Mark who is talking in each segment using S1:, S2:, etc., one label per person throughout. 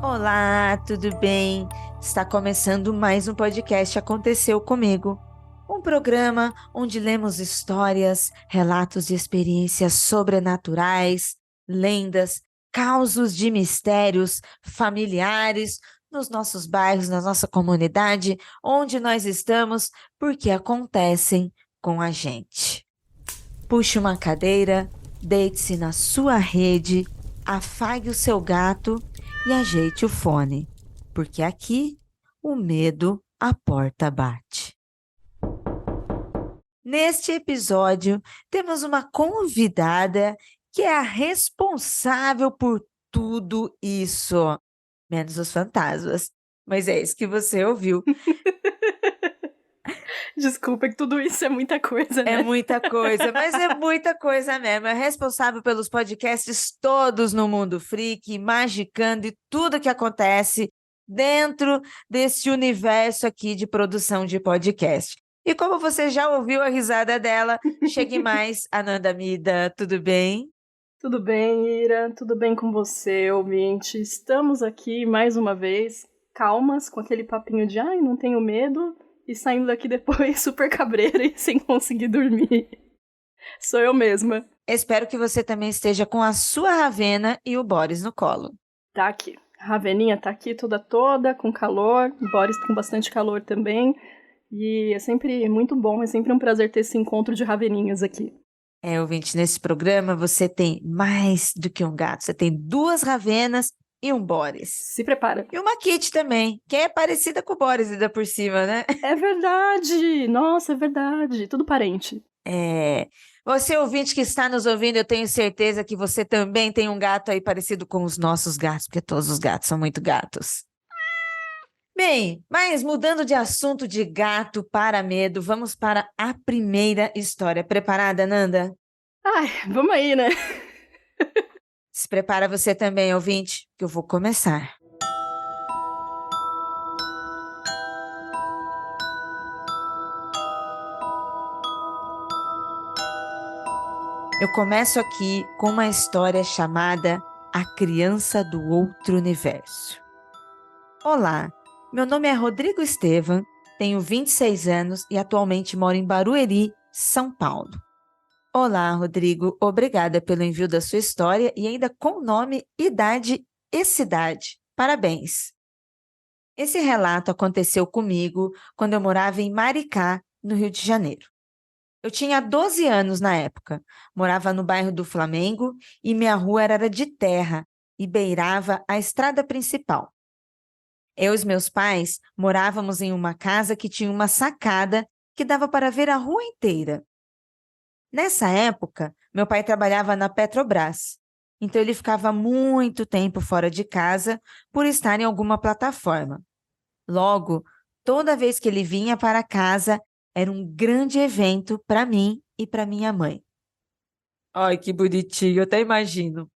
S1: Olá, tudo bem? Está começando mais um podcast Aconteceu Comigo. Um programa onde lemos histórias, relatos de experiências sobrenaturais, lendas, causos de mistérios familiares nos nossos bairros, na nossa comunidade, onde nós estamos, porque acontecem com a gente. Puxe uma cadeira, deite-se na sua rede, afague o seu gato e ajeite o fone, porque aqui o medo a porta bate. Neste episódio, temos uma convidada que é a responsável por tudo isso, menos os fantasmas. Mas é isso que você ouviu.
S2: Desculpa, que tudo isso é muita coisa, né?
S1: É muita coisa, mas é muita coisa mesmo. É responsável pelos podcasts todos no Mundo Freak, Magicando e tudo que acontece dentro desse universo aqui de produção de podcast. E como você já ouviu a risada dela, chegue mais, Ananda Mida, tudo bem?
S2: Tudo bem, Ira? Tudo bem com você, ouvinte? Estamos aqui mais uma vez, calmas, com aquele papinho de ai, não tenho medo, e saindo daqui depois super cabreira e sem conseguir dormir. Sou eu mesma.
S1: Espero que você também esteja com a sua Ravena e o Boris no colo.
S2: Tá aqui. A Raveninha tá aqui toda, com calor. O Boris com bastante calor também. E é sempre muito bom, é sempre um prazer ter esse encontro de Raveninhas aqui.
S1: Ouvinte, nesse programa você tem mais do que um gato. Você tem 2 Ravenas e um Boris.
S2: Se prepara.
S1: E uma Kitty também, que é parecida com o Boris ainda por cima, né?
S2: É verdade! Nossa, é verdade. Tudo parente.
S1: Você ouvinte que está nos ouvindo, eu tenho certeza que você também tem um gato aí parecido com os nossos gatos, porque todos os gatos são muito gatos. Bem, mas mudando de assunto de gato para medo, vamos para a primeira história. Preparada, Nanda?
S2: Ai, vamos aí, né?
S1: Se prepara você também, ouvinte, que eu vou começar. Eu começo aqui com uma história chamada A Criança do Outro Universo. Olá, meu nome é Rodrigo Estevam, tenho 26 anos e atualmente moro em Barueri, São Paulo. Olá, Rodrigo, obrigada pelo envio da sua história e ainda com nome, idade e cidade. Parabéns! Esse relato aconteceu comigo quando eu morava em Maricá, no Rio de Janeiro. Eu tinha 12 anos na época, morava no bairro do Flamengo e minha rua era de terra e beirava a estrada principal. Eu e os meus pais morávamos em uma casa que tinha uma sacada que dava para ver a rua inteira. Nessa época, meu pai trabalhava na Petrobras, então ele ficava muito tempo fora de casa por estar em alguma plataforma. Logo, toda vez que ele vinha para casa, era um grande evento para mim e para minha mãe. Ai, que bonitinho, eu até imagino.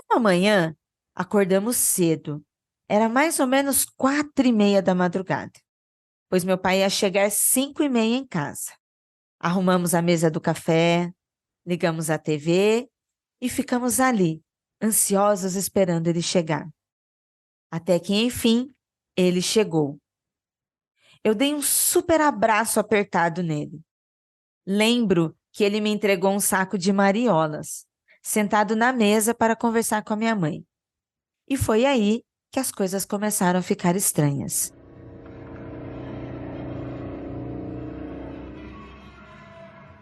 S1: Uma manhã, acordamos cedo. Era mais ou menos 4:30 da madrugada, pois meu pai ia chegar 5:30 em casa. Arrumamos a mesa do café, ligamos a TV e ficamos ali, ansiosos esperando ele chegar. Até que, enfim, ele chegou. Eu dei um super abraço apertado nele. Lembro que ele me entregou um saco de mariolas, sentado na mesa para conversar com a minha mãe. E foi aí que as coisas começaram a ficar estranhas.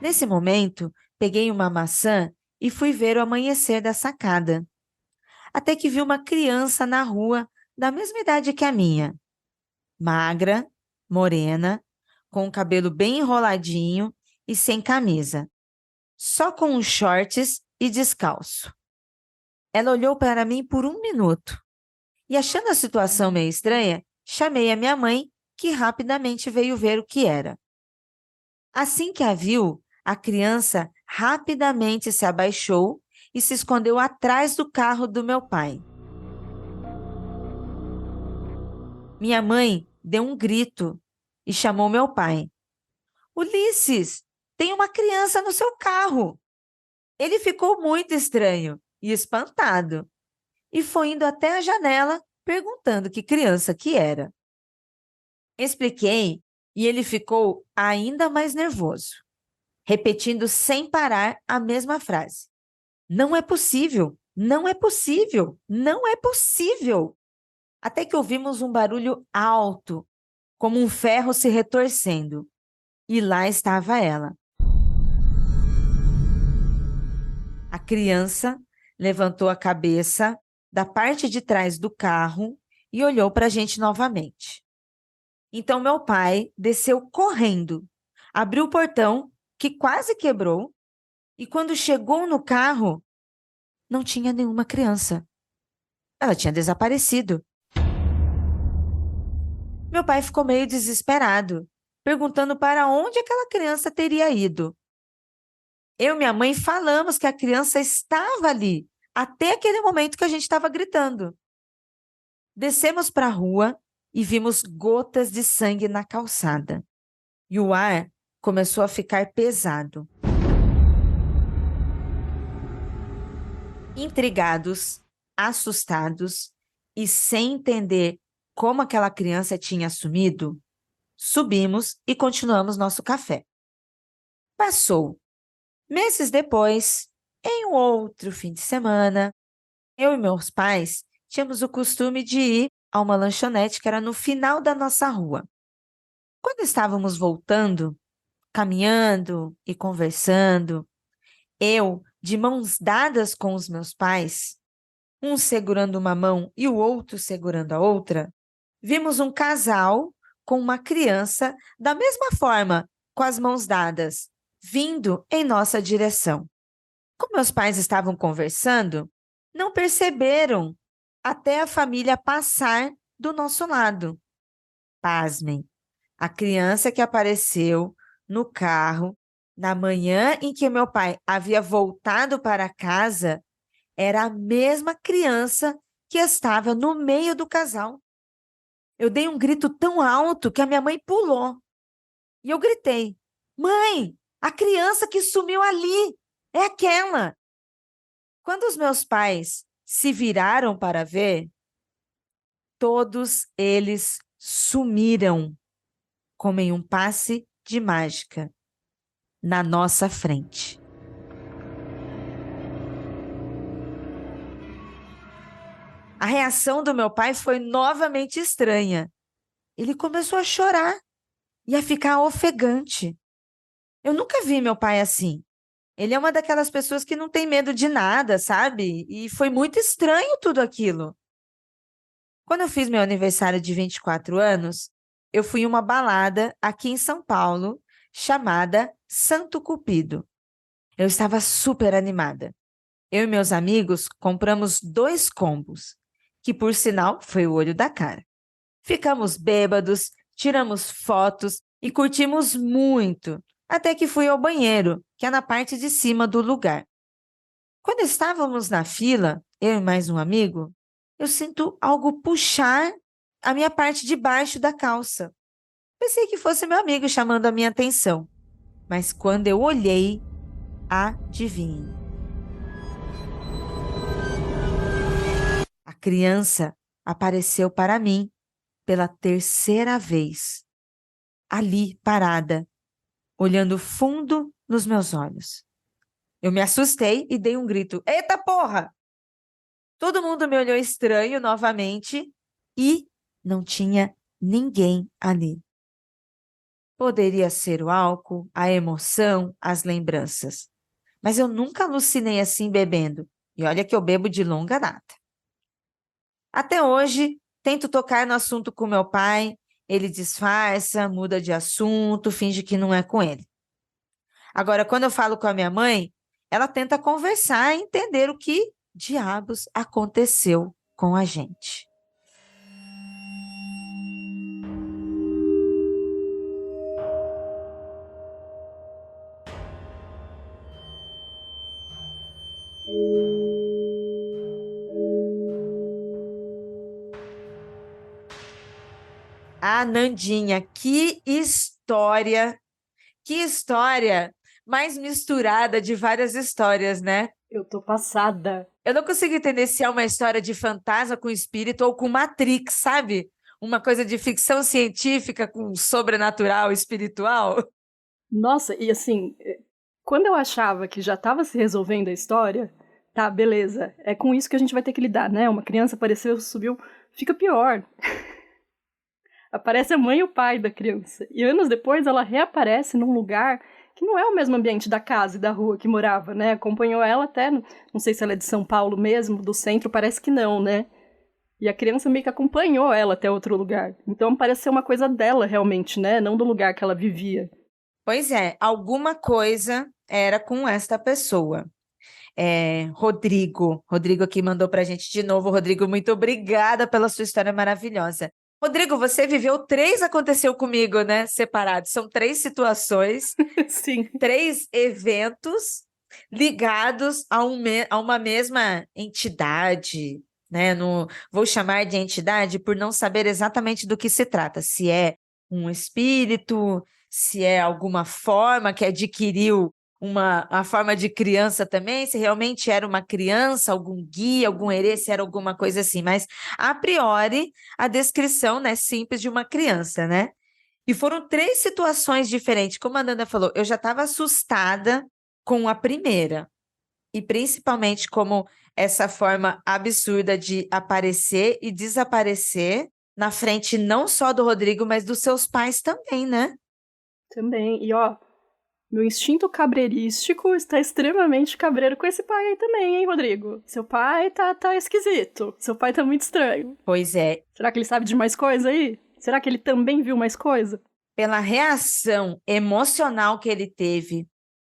S1: Nesse momento, peguei uma maçã e fui ver o amanhecer da sacada. Até que vi uma criança na rua da mesma idade que a minha. Magra, morena, com o cabelo bem enroladinho e sem camisa. Só com os shorts e descalço. Ela olhou para mim por 1 minuto. E achando a situação meio estranha, chamei a minha mãe, que rapidamente veio ver o que era. Assim que a viu, a criança rapidamente se abaixou e se escondeu atrás do carro do meu pai. Minha mãe deu um grito e chamou meu pai. Ulisses, tem uma criança no seu carro. Ele ficou muito estranho e espantado e foi indo até a janela perguntando que criança que era. Expliquei e ele ficou ainda mais nervoso, repetindo sem parar a mesma frase. Não é possível, não é possível, não é possível. Até que ouvimos um barulho alto, como um ferro se retorcendo. E lá estava ela. A criança levantou a cabeça da parte de trás do carro e olhou para a gente novamente. Então meu pai desceu correndo, abriu o portão, que quase quebrou, e quando chegou no carro, não tinha nenhuma criança. Ela tinha desaparecido. Meu pai ficou meio desesperado, perguntando para onde aquela criança teria ido. Eu e minha mãe falamos que a criança estava ali, até aquele momento que a gente estava gritando. Descemos para a rua e vimos gotas de sangue na calçada. E o ar começou a ficar pesado. Intrigados, assustados e sem entender como aquela criança tinha sumido, subimos e continuamos nosso café. Passou. Meses depois, em um outro fim de semana, eu e meus pais tínhamos o costume de ir a uma lanchonete que era no final da nossa rua. Quando estávamos voltando, caminhando e conversando, eu, de mãos dadas com os meus pais, um segurando uma mão e o outro segurando a outra, vimos um casal com uma criança da mesma forma, com as mãos dadas, vindo em nossa direção. Como meus pais estavam conversando, não perceberam até a família passar do nosso lado. Pasmem, a criança que apareceu no carro na manhã em que meu pai havia voltado para casa era a mesma criança que estava no meio do casal. Eu dei um grito tão alto que a minha mãe pulou. E eu gritei: Mãe, a criança que sumiu ali é aquela. Quando os meus pais se viraram para ver, todos eles sumiram, como em um passe de mágica, na nossa frente. A reação do meu pai foi novamente estranha. Ele começou a chorar e a ficar ofegante. Eu nunca vi meu pai assim. Ele é uma daquelas pessoas que não tem medo de nada, sabe? E foi muito estranho tudo aquilo. Quando eu fiz meu aniversário de 24 anos, eu fui em uma balada aqui em São Paulo, chamada Santo Cupido. Eu estava super animada. Eu e meus amigos compramos 2 combos, que por sinal foi o olho da cara. Ficamos bêbados, tiramos fotos e curtimos muito, até que fui ao banheiro, que é na parte de cima do lugar. Quando estávamos na fila, eu e mais um amigo, eu sinto algo puxar a minha parte de baixo da calça. Pensei que fosse meu amigo chamando a minha atenção, mas quando eu olhei, adivinhe. A criança apareceu para mim pela 3ª vez, ali parada, olhando fundo nos meus olhos. Eu me assustei e dei um grito: Eita porra! Todo mundo me olhou estranho novamente e não tinha ninguém ali. Poderia ser o álcool, a emoção, as lembranças. Mas eu nunca alucinei assim bebendo. E olha que eu bebo de longa data. Até hoje, tento tocar no assunto com meu pai. Ele disfarça, muda de assunto, finge que não é com ele. Agora, quando eu falo com a minha mãe, ela tenta conversar e entender o que diabos aconteceu com a gente. Ah, Nandinha, que história mais misturada de várias histórias, né?
S2: Eu tô passada.
S1: Eu não consigo entender se é uma história de fantasma com espírito ou com Matrix, sabe? Uma coisa de ficção científica com sobrenatural, espiritual.
S2: Nossa, e assim, quando eu achava que já tava se resolvendo a história, tá, beleza, é com isso que a gente vai ter que lidar, né? Uma criança apareceu, subiu, fica pior. Aparece a mãe e o pai da criança. E anos depois ela reaparece num lugar que não é o mesmo ambiente da casa e da rua que morava, né? Acompanhou ela até, não sei se ela é de São Paulo mesmo, do centro, parece que não, né? E a criança meio que acompanhou ela até outro lugar. Então parece ser uma coisa dela realmente, né? Não do lugar que ela vivia.
S1: Pois é, alguma coisa era com esta pessoa. Rodrigo aqui mandou pra gente de novo. Rodrigo, muito obrigada pela sua história maravilhosa. Rodrigo, você viveu 3, aconteceu comigo, né? Separados. São 3 situações,
S2: Sim.
S1: 3 eventos ligados a uma mesma entidade, né? Vou chamar de entidade por não saber exatamente do que se trata. Se é um espírito, se é alguma forma que adquiriu a forma de criança também, se realmente era uma criança, algum guia, algum herê, se era alguma coisa assim, mas a priori a descrição, né, simples de uma criança, né? E foram 3 situações diferentes, como a Nanda falou, eu já estava assustada com a primeira, e principalmente como essa forma absurda de aparecer e desaparecer na frente não só do Rodrigo, mas dos seus pais também, né?
S2: Também. E ó, meu instinto cabreirístico está extremamente cabreiro com esse pai aí também, hein, Rodrigo? Seu pai tá esquisito. Seu pai tá muito estranho.
S1: Pois é,
S2: Será que ele sabe de mais coisa aí? Será que ele também viu mais coisa?
S1: pela reação emocional que ele teve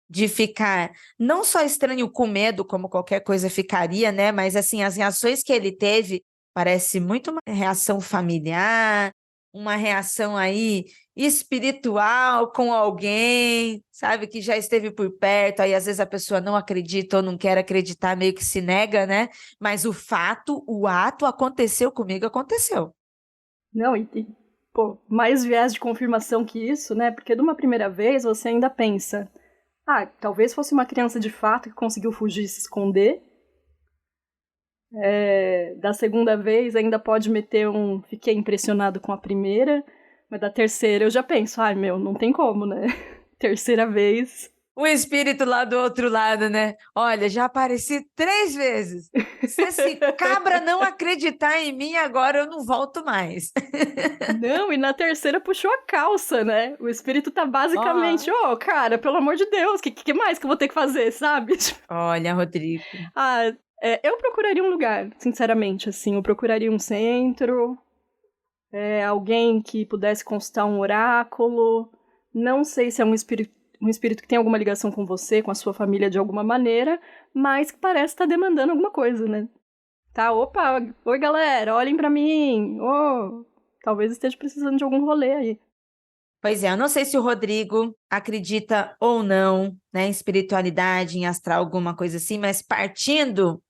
S1: de ficar não só estranho com medo, como qualquer coisa ficaria, né? Mas assim, as reações que ele teve parece muito uma reação familiar, uma reação aí espiritual com alguém, sabe, que já esteve por perto, aí às vezes a pessoa não acredita ou não quer acreditar, meio que se nega, né? Mas o ato aconteceu comigo, aconteceu.
S2: Não, pô, mais viés de confirmação que isso, né? Porque de uma primeira vez você ainda pensa, ah, talvez fosse uma criança de fato que conseguiu fugir e se esconder. Da segunda vez ainda pode meter um fiquei impressionado com a primeira, mas da terceira eu já penso, ai meu, não tem como, né? Terceira vez.
S1: O espírito lá do outro lado, né? Olha, já apareci 3 vezes. Se esse cabra não acreditar em mim, agora eu não volto mais.
S2: Não, e na terceira puxou a calça, né? O espírito tá basicamente,
S1: Ó,
S2: cara, pelo amor de Deus, que mais que eu vou ter que fazer, sabe?
S1: olha, Rodrigo.
S2: Ah, eu procuraria um lugar, sinceramente, assim, eu procuraria um centro, alguém que pudesse consultar um oráculo. Não sei se é um espírito que tem alguma ligação com você, com a sua família de alguma maneira, mas que parece estar demandando alguma coisa, né? Tá, opa, oi galera, olhem pra mim. Oh, talvez esteja precisando de algum rolê aí.
S1: Pois é, eu não sei se o Rodrigo acredita ou não, né, em espiritualidade, em astral, alguma coisa assim, mas partindo,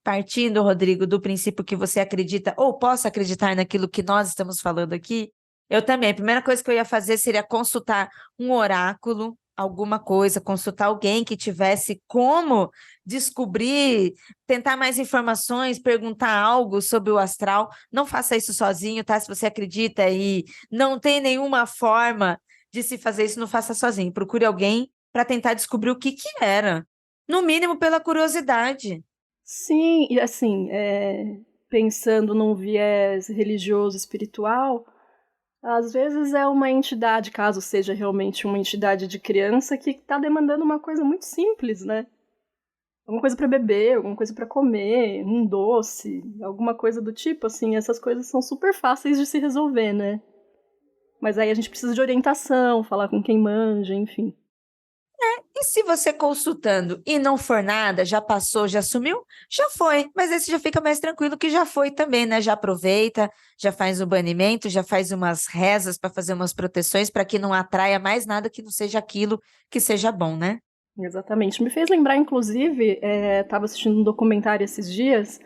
S1: Rodrigo, do princípio que você acredita ou possa acreditar naquilo que nós estamos falando aqui, eu também. A primeira coisa que eu ia fazer seria consultar um oráculo, alguma coisa, consultar alguém que tivesse como descobrir, tentar mais informações, perguntar algo sobre o astral. Não faça isso sozinho, tá? Se você acredita e não tem nenhuma forma de se fazer isso, não faça sozinho. Procure alguém para tentar descobrir o que era. No mínimo pela curiosidade.
S2: Sim, e assim, pensando num viés religioso, espiritual, às vezes é uma entidade, caso seja realmente uma entidade de criança, que está demandando uma coisa muito simples, né? Alguma coisa para beber, alguma coisa para comer, um doce, alguma coisa do tipo, assim, essas coisas são super fáceis de se resolver, né? Mas aí a gente precisa de orientação, falar com quem manja, enfim.
S1: E se você consultando e não for nada, já passou, já sumiu? Já foi, mas esse já fica mais tranquilo que já foi também, né? Já aproveita, já faz o banimento, já faz umas rezas para fazer umas proteções para que não atraia mais nada que não seja aquilo que seja bom, né?
S2: Exatamente. Me fez lembrar, inclusive, estava assistindo um documentário esses dias,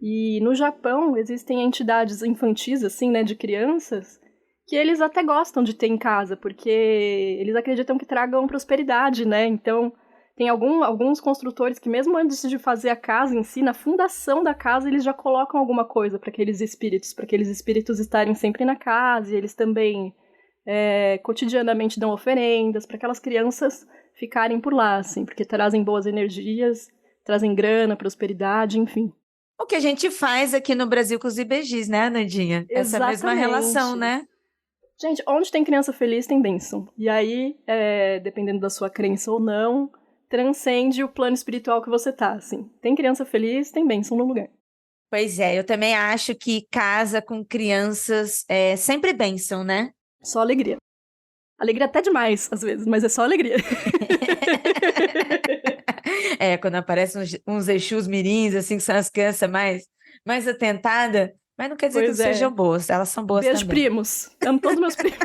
S2: e no Japão existem entidades infantis, assim, né, de crianças, que eles até gostam de ter em casa, porque eles acreditam que tragam prosperidade, né? Então, Tem alguns construtores que mesmo antes de fazer a casa em si, na fundação da casa, eles já colocam alguma coisa para aqueles espíritos estarem sempre na casa, e eles também cotidianamente dão oferendas para aquelas crianças ficarem por lá, assim, porque trazem boas energias, trazem grana, prosperidade, enfim.
S1: O que a gente faz aqui no Brasil com os IBGs, né, Nandinha? Essa mesma relação, né?
S2: Gente, onde tem criança feliz tem bênção. E aí, dependendo da sua crença ou não, transcende o plano espiritual que você tá, assim. Tem criança feliz, tem bênção no lugar.
S1: Pois é, eu também acho que casa com crianças é sempre bênção, né?
S2: Só alegria. Alegria até demais, às vezes, mas é só alegria.
S1: Quando aparecem uns Exus mirins, assim, que são as crianças mais atentadas, mas não quer dizer que não sejam boas, elas são boas
S2: Beijo,
S1: também.
S2: primos. Amo todos meus primos.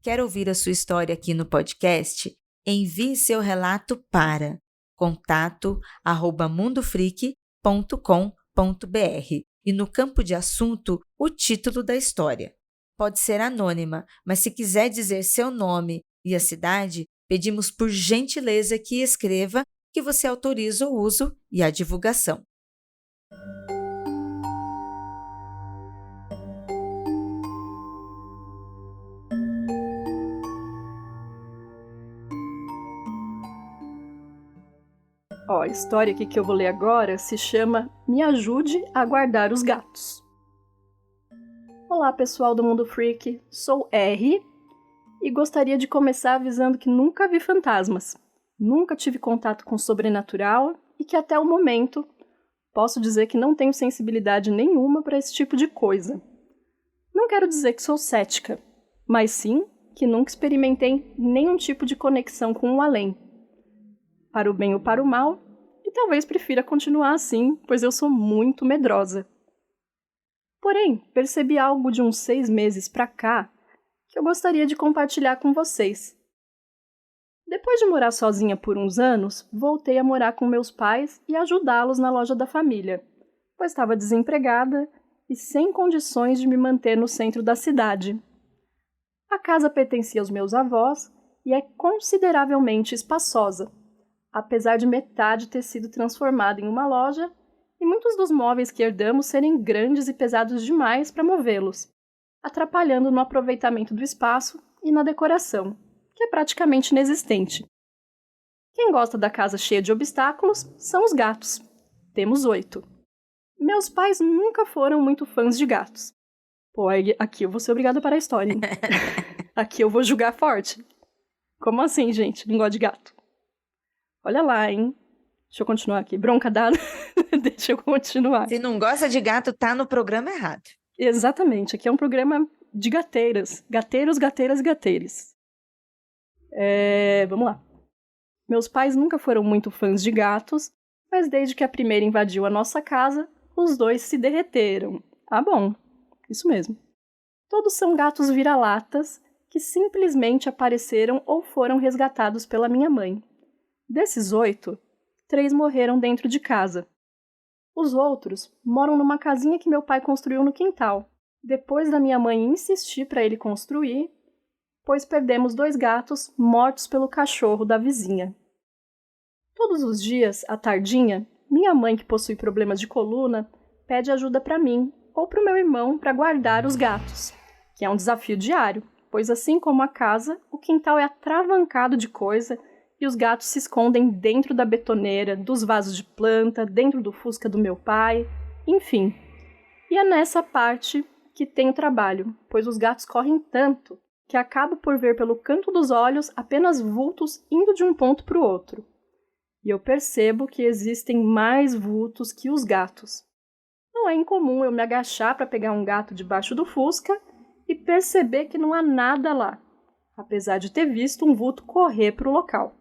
S1: Quer ouvir a sua história aqui no podcast? Envie seu relato para contato@mundofreak.com.br e no campo de assunto, o título da história. Pode ser anônima, mas se quiser dizer seu nome e a cidade, pedimos por gentileza que escreva que você autoriza o uso e a divulgação.
S2: A história aqui que eu vou ler agora se chama Me Ajude a Guardar os Gatos. Olá, pessoal do Mundo Freak, sou R e gostaria de começar avisando que nunca vi fantasmas, nunca tive contato com o sobrenatural e que até o momento posso dizer que não tenho sensibilidade nenhuma para esse tipo de coisa. Não quero dizer que sou cética, mas sim que nunca experimentei nenhum tipo de conexão com o além. Para o bem ou para o mal, e talvez prefira continuar assim, pois eu sou muito medrosa. Porém, percebi algo de uns 6 meses pra cá que eu gostaria de compartilhar com vocês. Depois de morar sozinha por uns anos, voltei a morar com meus pais e ajudá-los na loja da família, pois estava desempregada e sem condições de me manter no centro da cidade. A casa pertencia aos meus avós e é consideravelmente espaçosa, apesar de metade ter sido transformada em uma loja e muitos dos móveis que herdamos serem grandes e pesados demais para movê-los, atrapalhando no aproveitamento do espaço e na decoração, que é praticamente inexistente. Quem gosta da casa cheia de obstáculos são os gatos. Temos 8. Meus pais nunca foram muito fãs de gatos. Pô, aqui eu vou ser obrigada para a história, hein? Aqui eu vou julgar forte. Como assim, gente? Não gosta de gato? Olha lá, hein? Deixa eu continuar aqui. Bronca dada. Deixa eu continuar.
S1: Se não gosta de gato, tá no programa errado.
S2: Exatamente. Aqui é um programa de gateiras. Gateiros, gateiras e gateiros. Vamos lá. Meus pais nunca foram muito fãs de gatos, mas desde que a primeira invadiu a nossa casa, os dois se derreteram. Ah, bom. Isso mesmo. Todos são gatos vira-latas que simplesmente apareceram ou foram resgatados pela minha mãe. Desses 8, 3 morreram dentro de casa. Os outros moram numa casinha que meu pai construiu no quintal, depois da minha mãe insistir para ele construir, pois perdemos 2 gatos mortos pelo cachorro da vizinha. Todos os dias, à tardinha, minha mãe, que possui problemas de coluna, pede ajuda para mim ou para o meu irmão para guardar os gatos, que é um desafio diário, pois assim como a casa, o quintal é atravancado de coisa e os gatos se escondem dentro da betoneira, dos vasos de planta, dentro do Fusca do meu pai, enfim. E é nessa parte que tem o trabalho, pois os gatos correm tanto que acabo por ver pelo canto dos olhos apenas vultos indo de um ponto para o outro. E eu percebo que existem mais vultos que os gatos. Não é incomum eu me agachar para pegar um gato debaixo do Fusca e perceber que não há nada lá, apesar de ter visto um vulto correr para o local.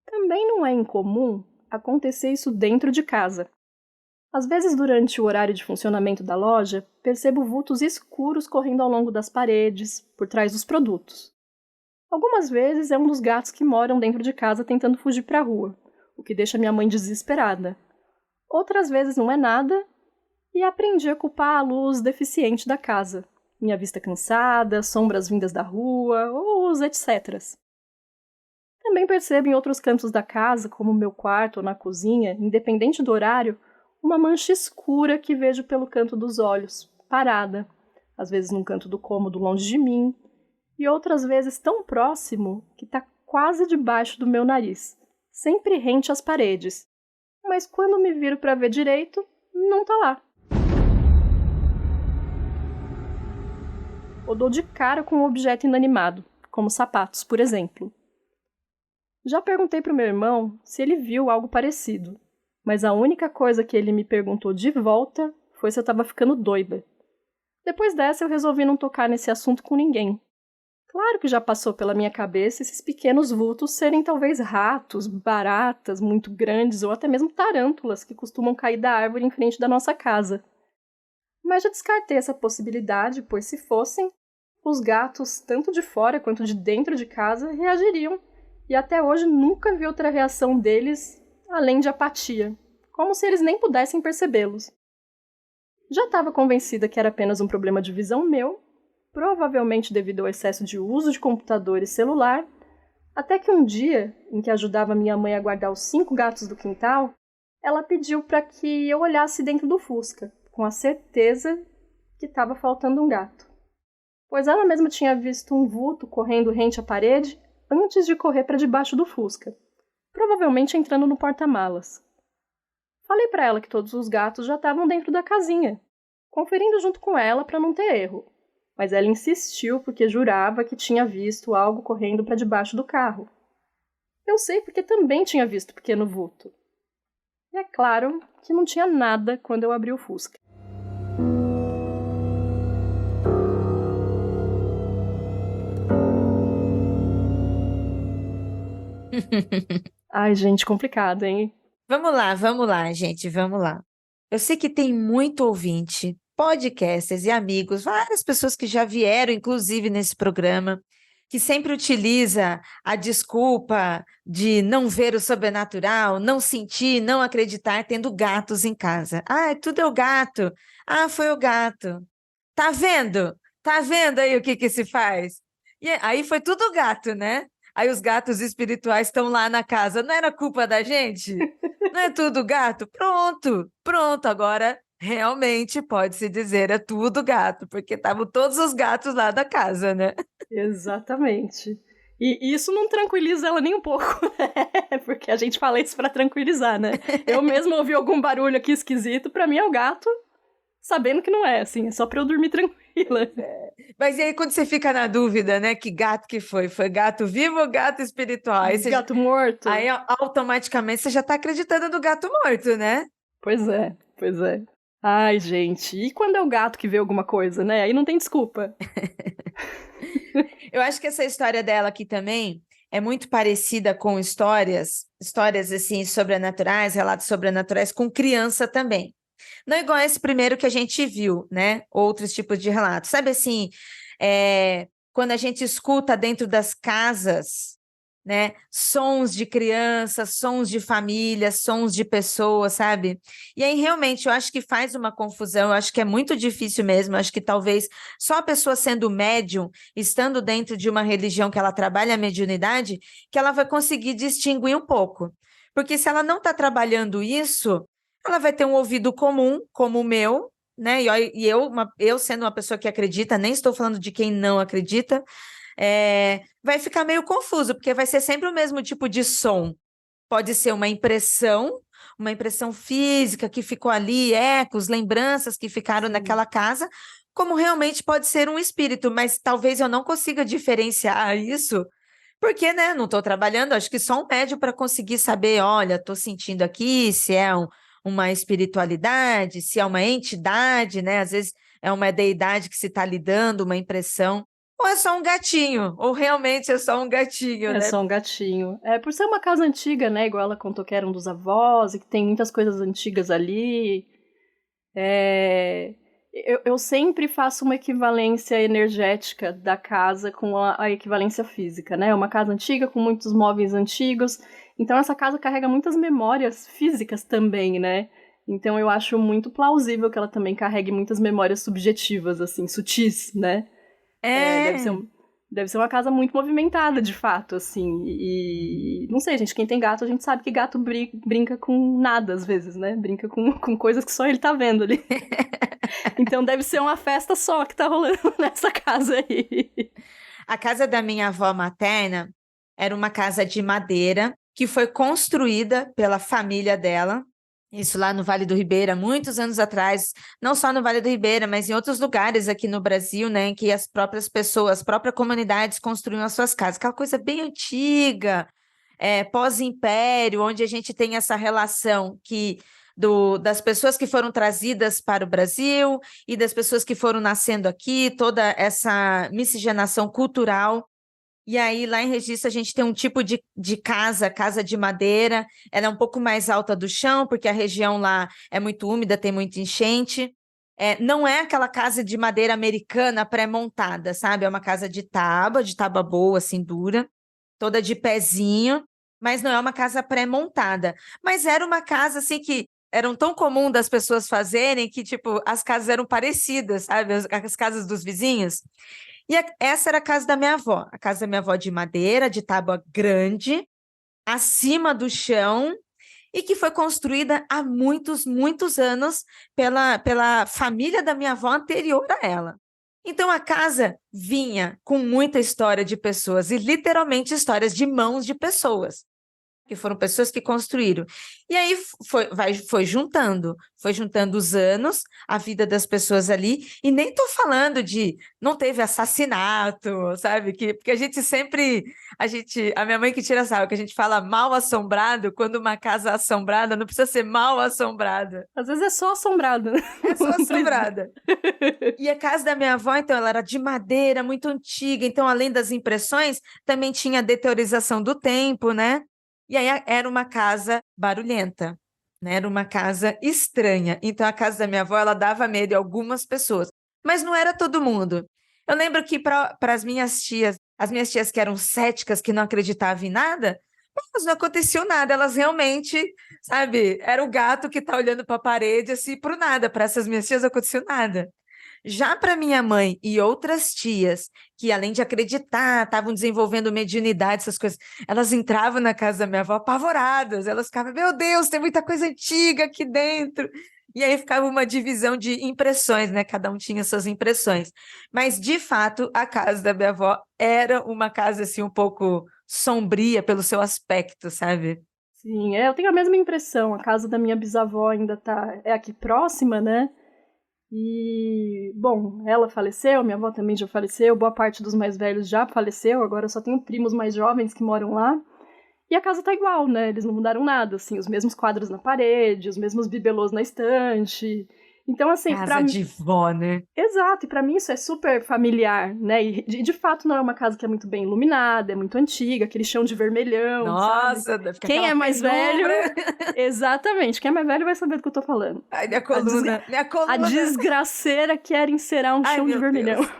S2: Também não é incomum acontecer isso dentro de casa. Às vezes, durante o horário de funcionamento da loja, percebo vultos escuros correndo ao longo das paredes, por trás dos produtos. Algumas vezes é um dos gatos que moram dentro de casa tentando fugir para a rua, o que deixa minha mãe desesperada. Outras vezes não é nada, e aprendi a culpar a luz deficiente da casa. Minha vista cansada, sombras vindas da rua, ou os etc. Também percebo em outros cantos da casa, como no meu quarto ou na cozinha, independente do horário, uma mancha escura que vejo pelo canto dos olhos, parada, às vezes num canto do cômodo longe de mim, e outras vezes tão próximo que está quase debaixo do meu nariz, sempre rente às paredes. Mas quando me viro para ver direito, não está lá. Eu dou de cara com um objeto inanimado, como sapatos, por exemplo. Já perguntei para o meu irmão se ele viu algo parecido, mas a única coisa que ele me perguntou de volta foi se eu estava ficando doida. Depois dessa, eu resolvi não tocar nesse assunto com ninguém. Claro que já passou pela minha cabeça esses pequenos vultos serem talvez ratos, baratas muito grandes ou até mesmo tarântulas que costumam cair da árvore em frente da nossa casa. Mas já descartei essa possibilidade, pois se fossem, os gatos, tanto de fora quanto de dentro de casa, reagiriam. E até hoje nunca vi outra reação deles, além de apatia, como se eles nem pudessem percebê-los. Já estava convencida que era apenas um problema de visão meu, provavelmente devido ao excesso de uso de computador e celular, até que um dia, em que ajudava minha mãe a guardar os 5 gatos do quintal, ela pediu para que eu olhasse dentro do Fusca, com a certeza que estava faltando um gato. Pois ela mesma tinha visto um vulto correndo rente à parede antes de correr para debaixo do Fusca, provavelmente entrando no porta-malas. Falei para ela que todos os gatos já estavam dentro da casinha, conferindo junto com ela para não ter erro, mas ela insistiu porque jurava que tinha visto algo correndo para debaixo do carro. Eu sei porque também tinha visto o pequeno vulto. E é claro que não tinha nada quando eu abri o Fusca. Ai, gente, complicado, hein?
S1: Vamos lá, gente, vamos lá. Eu sei que tem muito ouvinte, podcasters e amigos, várias pessoas que já vieram, inclusive, nesse programa, que sempre utiliza a desculpa de não ver o sobrenatural, não sentir, não acreditar, tendo gatos em casa. Ah, tudo é o gato. Ah, foi o gato. Tá vendo? Tá vendo aí o que que se faz? E aí foi tudo gato, né? Aí os gatos espirituais estão lá na casa. Não era culpa da gente? Não é tudo gato? Pronto, pronto. Agora realmente pode-se dizer é tudo gato, porque estavam todos os gatos lá da casa, né?
S2: Exatamente. E isso não tranquiliza ela nem um pouco, né? Porque a gente fala isso pra tranquilizar, né? Eu mesma ouvi algum barulho aqui esquisito, pra mim é o gato, sabendo que não é, assim, é só pra eu dormir tranquila.
S1: Mas e aí quando você fica na dúvida, né? Que gato que foi? Foi gato vivo ou gato espiritual? Aí você
S2: Gato morto.
S1: Aí automaticamente você já tá acreditando no gato morto, né?
S2: Pois é, pois é. Ai, gente, e quando é o gato que vê alguma coisa, né? Aí não tem desculpa.
S1: Eu acho que essa história dela aqui também é muito parecida com histórias assim sobrenaturais, relatos sobrenaturais com criança também. Não igual esse primeiro que a gente viu, né? Outros tipos de relatos. Sabe assim, quando a gente escuta dentro das casas, né? Sons de crianças, sons de família, sons de pessoas, sabe? E aí, realmente, eu acho que faz uma confusão, eu acho que é muito difícil mesmo, eu acho que talvez só a pessoa sendo médium, estando dentro de uma religião que ela trabalha a mediunidade, que ela vai conseguir distinguir um pouco. Porque se ela não está trabalhando isso, ela vai ter um ouvido comum, como o meu, né? Eu sendo uma pessoa que acredita, nem estou falando de quem não acredita, vai ficar meio confuso, porque vai ser sempre o mesmo tipo de som. Pode ser uma impressão física que ficou ali, ecos, lembranças que ficaram naquela casa, como realmente pode ser um espírito, mas talvez eu não consiga diferenciar isso, porque, né, não estou trabalhando, acho que só um médium para conseguir saber, olha, estou sentindo aqui se é uma espiritualidade, se é uma entidade, né, às vezes é uma deidade que se está lidando, uma impressão. Ou é só um gatinho, ou realmente é só um gatinho,
S2: É
S1: né?
S2: só um gatinho. É, por ser uma casa antiga, né? Igual ela contou que eram dos avós e que tem muitas coisas antigas ali. Eu sempre faço uma equivalência energética da casa com a equivalência física, né? É uma casa antiga com muitos móveis antigos. Então essa casa carrega muitas memórias físicas também, né? Então eu acho muito plausível que ela também carregue muitas memórias subjetivas, assim, sutis, né?
S1: É.
S2: Deve ser uma casa muito movimentada, de fato, assim. E não sei, gente, quem tem gato, a gente sabe que gato brinca com nada, às vezes, né? Brinca com coisas que só ele tá vendo ali. Então deve ser uma festa só que tá rolando nessa casa aí.
S1: A casa da minha avó materna era uma casa de madeira que foi construída pela família dela. Isso lá no Vale do Ribeira, muitos anos atrás, não só no Vale do Ribeira, mas em outros lugares aqui no Brasil, né, em que as próprias pessoas, as próprias comunidades construíam as suas casas, aquela coisa bem antiga, pós-império, onde a gente tem essa relação das pessoas que foram trazidas para o Brasil e das pessoas que foram nascendo aqui, toda essa miscigenação cultural. E aí, lá em Registro, a gente tem um tipo de casa de madeira. Ela é um pouco mais alta do chão, porque a região lá é muito úmida, tem muita enchente. Não é aquela casa de madeira americana pré-montada, sabe? É uma casa de tábua boa, assim, dura, toda de pezinho, mas não é uma casa pré-montada. Mas era uma casa, assim, que eram tão comum das pessoas fazerem que, tipo, as casas eram parecidas, sabe? As casas dos vizinhos. E essa era a casa da minha avó. A casa da minha avó de madeira, de tábua grande, acima do chão, e que foi construída há muitos, muitos anos pela família da minha avó anterior a ela. Então a casa vinha com muita história de pessoas, e literalmente histórias de mãos de pessoas, que foram pessoas que construíram. E aí foi juntando os anos, a vida das pessoas ali, e nem estou falando de não teve assassinato, sabe? Porque a gente sempre, a minha mãe que tira sarro, que a gente fala mal assombrado, quando uma casa é assombrada, não precisa ser mal assombrada.
S2: Às vezes é só assombrado, né?
S1: É só assombrada. E a casa da minha avó, então, ela era de madeira, muito antiga, então, além das impressões, também tinha a deteriorização do tempo, né? E aí era uma casa barulhenta, né? Era uma casa estranha. Então a casa da minha avó, ela dava medo em algumas pessoas, mas não era todo mundo. Eu lembro que para as minhas tias que eram céticas, que não acreditavam em nada, mas não aconteceu nada. Elas realmente, sabe, era o gato que está olhando para a parede, assim, por nada. Para essas minhas tias não aconteceu nada. Já para minha mãe e outras tias, que além de acreditar, estavam desenvolvendo mediunidade, essas coisas, elas entravam na casa da minha avó apavoradas, elas ficavam, meu Deus, tem muita coisa antiga aqui dentro. E aí ficava uma divisão de impressões, né? Cada um tinha suas impressões. Mas, de fato, a casa da minha avó era uma casa, assim, um pouco sombria pelo seu aspecto, sabe?
S2: Sim, eu tenho a mesma impressão. A casa da minha bisavó ainda é aqui próxima, né? E, bom, ela faleceu, minha avó também já faleceu, boa parte dos mais velhos já faleceu, agora eu só tenho primos mais jovens que moram lá. E a casa tá igual, né? Eles não mudaram nada, assim, os mesmos quadros na parede, os mesmos bibelôs na estante. Então, assim,
S1: Casa de vó, né?
S2: Exato, e pra mim isso é super familiar, né? E de fato não é uma casa que é muito bem iluminada, é muito antiga, aquele chão de vermelhão,
S1: Nossa,
S2: sabe?
S1: deve ficar
S2: Quem
S1: aquela
S2: é mais
S1: penumbra.
S2: velho, exatamente, quem é mais velho vai saber do que eu tô falando.
S1: Ai, minha
S2: A
S1: coluna.
S2: desgraceira quer encerar um
S1: Ai,
S2: chão de
S1: meu
S2: vermelhão.
S1: Deus.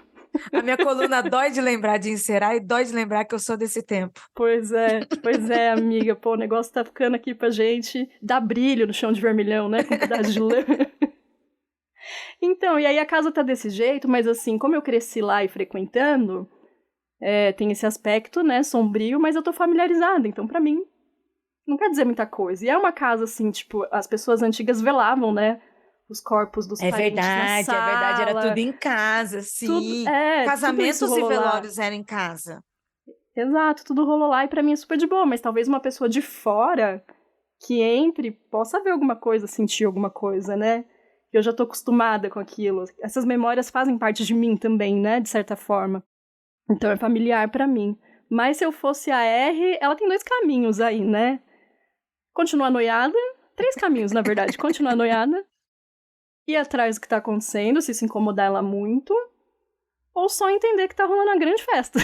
S1: A minha coluna dói de lembrar de encerar e dói de lembrar que eu sou desse tempo.
S2: Pois é, amiga. Pô, o negócio tá ficando aqui pra gente dar brilho no chão de vermelhão, né? Com um pedaço de lã. Então, e aí a casa tá desse jeito, mas assim, como eu cresci lá e frequentando, tem esse aspecto, né, sombrio, mas eu tô familiarizada, então pra mim não quer dizer muita coisa. E é uma casa assim, tipo, as pessoas antigas velavam, né, os corpos dos parentes na sala.
S1: É verdade, era tudo em casa, sim.
S2: Tudo isso
S1: Casamentos e
S2: rolou lá.
S1: velórios eram em casa.
S2: Exato, tudo rolou lá e pra mim é super de boa, mas talvez uma pessoa de fora que entre possa ver alguma coisa, sentir alguma coisa, né? Eu já tô acostumada com aquilo. Essas memórias fazem parte de mim também, né? De certa forma. Então é familiar pra mim. Mas se eu fosse a R, ela tem 2 caminhos aí, né? Continuar noiada. 3 caminhos, na verdade. Continuar noiada. Ir atrás do que tá acontecendo, se isso incomodar ela muito. Ou só entender que tá rolando uma grande festa.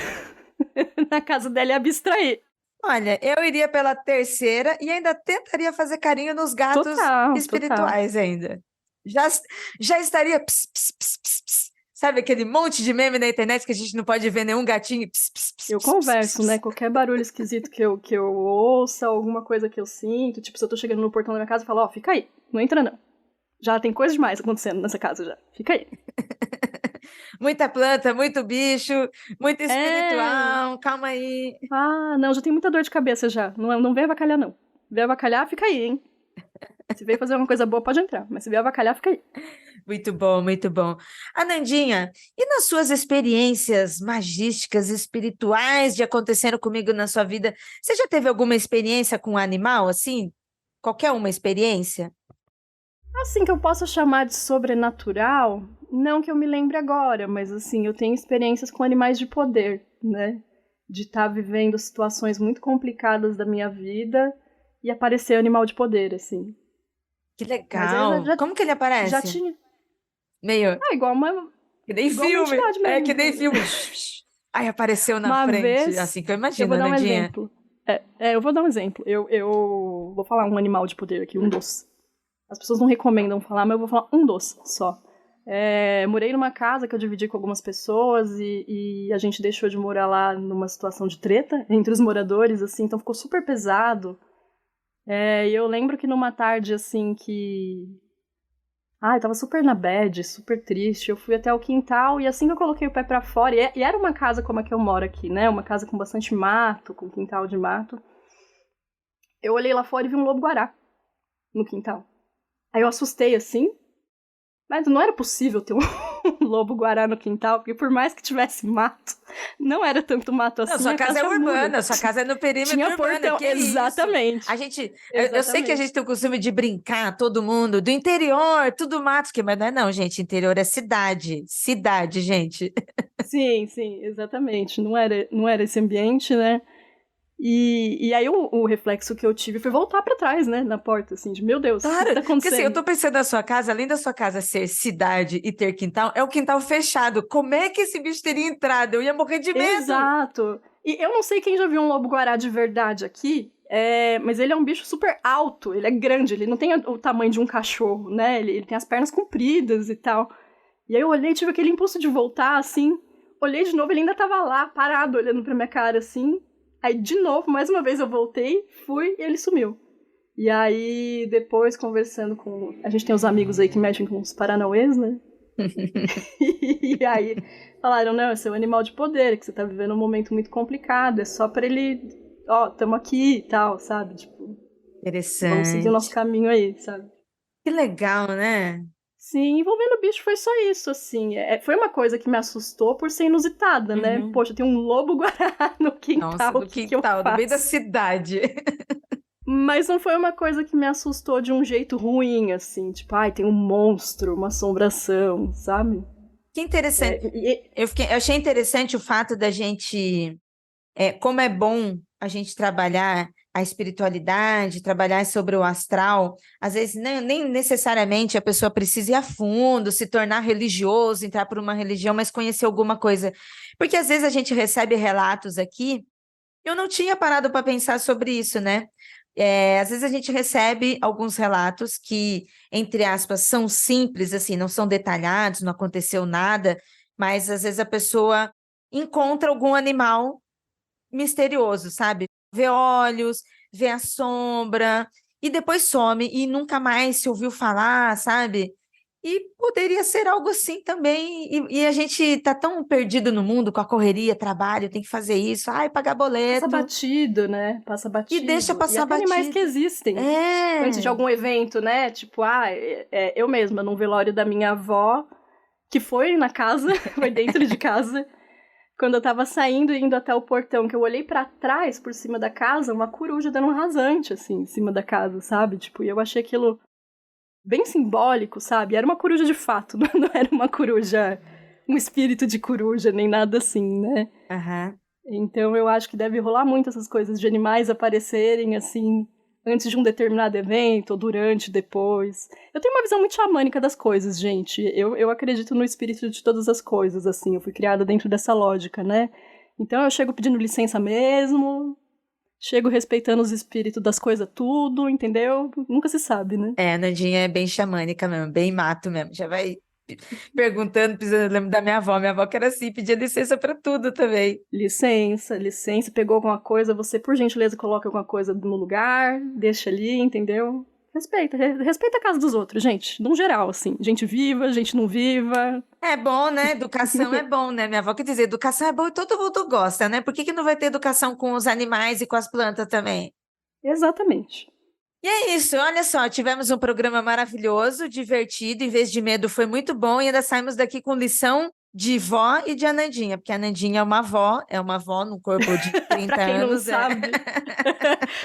S2: Na casa dela e abstrair.
S1: Olha, eu iria pela terceira e ainda tentaria fazer carinho nos gatos espirituais ainda. Já estaria ps. Sabe aquele monte de meme na internet que a gente não pode ver nenhum gatinho?
S2: Eu converso, né? Qualquer barulho esquisito que eu ouça, alguma coisa que eu sinto. Tipo, se eu tô chegando no portão da minha casa, eu falo, ó, fica aí, não entra não. Já tem coisa demais acontecendo nessa casa já. Fica aí.
S1: Muita planta, muito bicho, muito
S2: É.
S1: espiritual, calma aí.
S2: Ah, não, já tem muita dor de cabeça já. Não, não vem avacalhar, não. Vem avacalhar, fica aí, hein? Se veio fazer uma coisa boa, pode entrar. Mas se vier avacalhar, fica aí.
S1: Muito bom, muito bom. Anandinha, e nas suas experiências magísticas, espirituais de acontecendo comigo na sua vida, você já teve alguma experiência com um animal, assim? Qualquer uma experiência?
S2: Assim que eu posso chamar de sobrenatural, não que eu me lembre agora, mas assim, eu tenho experiências com animais de poder, né? De estar vivendo situações muito complicadas da minha vida e aparecer animal de poder, assim.
S1: Que
S2: Mas aí
S1: legal. Como que ele
S2: já
S1: aparece?
S2: tinha.
S1: Meio
S2: Ah,
S1: que nem
S2: igual uma
S1: filme.
S2: entidade
S1: É
S2: mesmo.
S1: que nem filme. Aí apareceu na
S2: Uma
S1: frente,
S2: vez,
S1: assim que eu
S2: eu
S1: imagino,
S2: vou dar um
S1: Anandinha.
S2: exemplo. Eu vou dar um exemplo. Eu vou falar um animal de poder aqui, um dos. As pessoas não recomendam falar, mas eu vou falar um dos só. Morei numa casa que eu dividi com algumas pessoas e a gente deixou de morar lá numa situação de treta entre os moradores, assim, então ficou super pesado. E eu lembro que numa tarde, assim, que... eu tava super na bad, super triste, eu fui até o quintal e assim que eu coloquei o pé pra fora, e era uma casa como a que eu moro aqui, né, uma casa com bastante mato, com quintal de mato, eu olhei lá fora e vi um lobo-guará no quintal. Aí eu assustei, assim, mas não era possível ter um lobo-guará no quintal, porque por mais que tivesse mato, não era tanto mato
S1: Não,
S2: assim,
S1: sua
S2: a
S1: casa
S2: casa
S1: é
S2: tinha muro.
S1: urbana, sua casa é no perímetro
S2: Tinha
S1: urbano,
S2: portão,
S1: que isso? A
S2: exatamente.
S1: gente, eu sei que a gente
S2: Exatamente.
S1: tem o costume de brincar, todo mundo, do interior, tudo mato, mas não é não, gente, interior é cidade, cidade, gente.
S2: Sim, sim, exatamente. Não era esse ambiente, né? E aí o reflexo que eu tive foi voltar pra trás, né, na porta, assim, de meu Deus, o que
S1: Claro,
S2: tá
S1: porque assim, eu
S2: acontecendo?
S1: tô pensando na sua casa, além da sua casa ser cidade e ter quintal, é o quintal fechado. Como é que esse bicho teria entrado? Eu ia morrer de medo.
S2: Exato. E eu não sei quem já viu um lobo-guará de verdade aqui, mas ele é um bicho super alto, ele é grande, ele não tem o tamanho de um cachorro, né? Ele tem as pernas compridas e tal. E aí eu olhei, tive aquele impulso de voltar, assim. Olhei de novo, ele ainda tava lá, parado, olhando pra minha cara, assim. Aí, de novo, mais uma vez eu voltei, fui e ele sumiu. E aí, depois, conversando com... A gente tem os amigos aí que mexem com os paranauês, né? E aí, falaram, não, esse é um animal de poder, que você tá vivendo um momento muito complicado, é só pra ele... tamo aqui e tal, sabe? Tipo, vamos seguir o nosso
S1: Interessante.
S2: caminho aí, sabe?
S1: Que legal, né?
S2: Sim, envolvendo o bicho foi só isso, assim. Foi uma coisa que me assustou por ser inusitada, né?
S1: Uhum.
S2: Poxa, tem um lobo-guará no
S1: Nossa,
S2: quintal, o
S1: no
S2: que eu
S1: quintal, no meio da
S2: faço?
S1: cidade.
S2: Mas não foi uma coisa que me assustou de um jeito ruim, assim. Tipo, tem um monstro, uma assombração, sabe?
S1: Que interessante. Eu achei interessante o fato da gente, como é bom a gente trabalhar a espiritualidade, trabalhar sobre o astral. Às vezes, nem necessariamente a pessoa precisa ir a fundo, se tornar religioso, entrar por uma religião, mas conhecer alguma coisa. Porque às vezes a gente recebe relatos aqui, eu não tinha parado para pensar sobre isso, né? Às vezes a gente recebe alguns relatos que, entre aspas, são simples, assim, não são detalhados, não aconteceu nada, mas às vezes a pessoa encontra algum animal misterioso, sabe? Vê olhos, vê a sombra, e depois some, e nunca mais se ouviu falar, sabe? E poderia ser algo assim também. E a gente tá tão perdido no mundo com a correria, trabalho, tem que fazer isso, ai, pagar
S2: passa
S1: boleto,
S2: batido, né? Passa
S1: e deixa
S2: batido. E
S1: passar
S2: até animais que
S1: batido.
S2: existem. Antes de
S1: É.
S2: algum evento, né? Tipo, eu mesma, num velório da minha avó, que foi na casa, foi dentro de casa. Quando eu tava saindo e indo até o portão, que eu olhei pra trás, por cima da casa, uma coruja dando um rasante, assim, em cima da casa, sabe? Tipo, e eu achei aquilo bem simbólico, sabe? Era uma coruja de fato, não era uma coruja, um espírito de coruja, nem nada assim, né?
S1: Aham.
S2: Então eu acho que deve rolar muito essas coisas de animais aparecerem, assim, antes de um determinado evento, ou durante, depois. Eu tenho uma visão muito xamânica das coisas, gente. Eu acredito no espírito de todas as coisas, assim. Eu fui criada dentro dessa lógica, né? Então eu chego pedindo licença mesmo, chego respeitando os espíritos das coisas tudo, entendeu? Nunca se sabe, né?
S1: A Nandinha é bem xamânica mesmo, bem mato mesmo. Já vai perguntando, precisando, eu lembro da minha avó que era assim, pedia licença para tudo também.
S2: Licença, licença, pegou alguma coisa, você, por gentileza, coloca alguma coisa no lugar, deixa ali, entendeu? Respeita a casa dos outros, gente. Num geral, assim. Gente viva, gente não viva.
S1: É bom, né? Educação é bom, né? Minha avó que dizia, educação é bom e todo mundo gosta, né? Por que não vai ter educação com os animais e com as plantas também?
S2: Exatamente.
S1: E é isso, olha só, tivemos um programa maravilhoso, divertido, em vez de medo foi muito bom e ainda saímos daqui com lição de vó e de Anandinha, porque a Anandinha é uma avó no corpo de 30
S2: Pra quem não
S1: anos.
S2: sabe,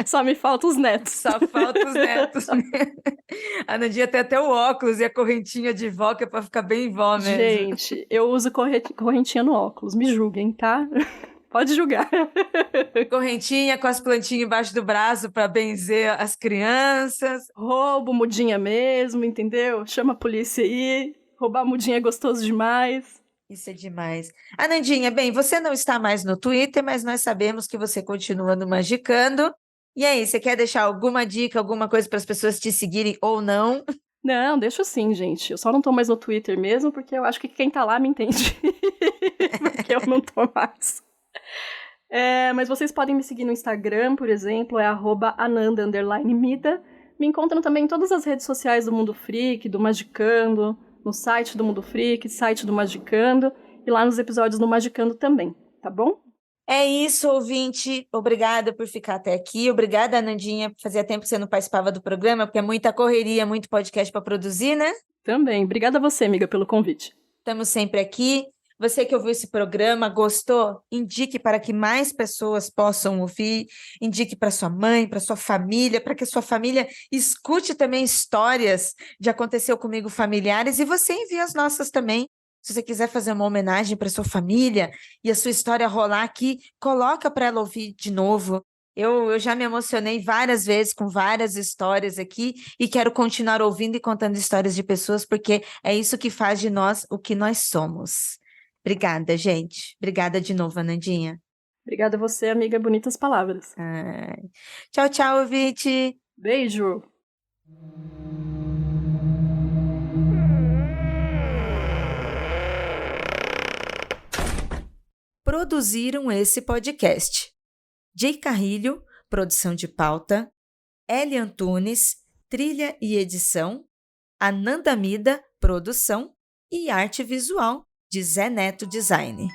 S2: só me faltam os netos.
S1: Só falta os netos. A Anandinha tem até o óculos e a correntinha de vó, que é pra ficar bem vó mesmo.
S2: Gente, eu uso correntinha no óculos, me julguem, tá? Pode julgar.
S1: Correntinha com as plantinhas embaixo do braço para benzer as crianças.
S2: Roubo mudinha mesmo, entendeu? Chama a polícia aí. Roubar mudinha é gostoso demais.
S1: Isso é demais. Anandinha, bem, você não está mais no Twitter, mas nós sabemos que você continua no Magicando. E aí, você quer deixar alguma dica, alguma coisa para as pessoas te seguirem ou não?
S2: Não, deixa sim, gente. Eu só não tô mais no Twitter mesmo, porque eu acho que quem tá lá me entende. Porque eu não tô mais. Mas vocês podem me seguir no Instagram, por exemplo, é @ananda_mida. Me encontram também em todas as redes sociais do Mundo Freak, do Magicando, no site do Mundo Freak, site do Magicando, e lá nos episódios do Magicando também, tá bom?
S1: É isso, ouvinte. Obrigada por ficar até aqui. Obrigada, Anandinha. Fazia tempo que você não participava do programa, porque é muita correria, muito podcast para produzir, né?
S2: Também. Obrigada a você, amiga, pelo convite.
S1: Estamos sempre aqui. Você que ouviu esse programa, gostou? Indique para que mais pessoas possam ouvir. Indique para sua mãe, para sua família, para que a sua família escute também histórias de aconteceu comigo familiares e você envie as nossas também. Se você quiser fazer uma homenagem para sua família e a sua história rolar aqui, coloca para ela ouvir de novo. Eu já me emocionei várias vezes com várias histórias aqui e quero continuar ouvindo e contando histórias de pessoas, porque é isso que faz de nós o que nós somos. Obrigada, gente. Obrigada de novo, Anandinha.
S2: Obrigada a você, amiga. Bonitas palavras.
S1: Ai. Tchau, tchau, ouvinte.
S2: Beijo.
S1: Produziram esse podcast: Jay Carrilho, produção de pauta, Eli Antunes, trilha e edição, Ananda Mida, produção e arte visual de Zé Neto Design.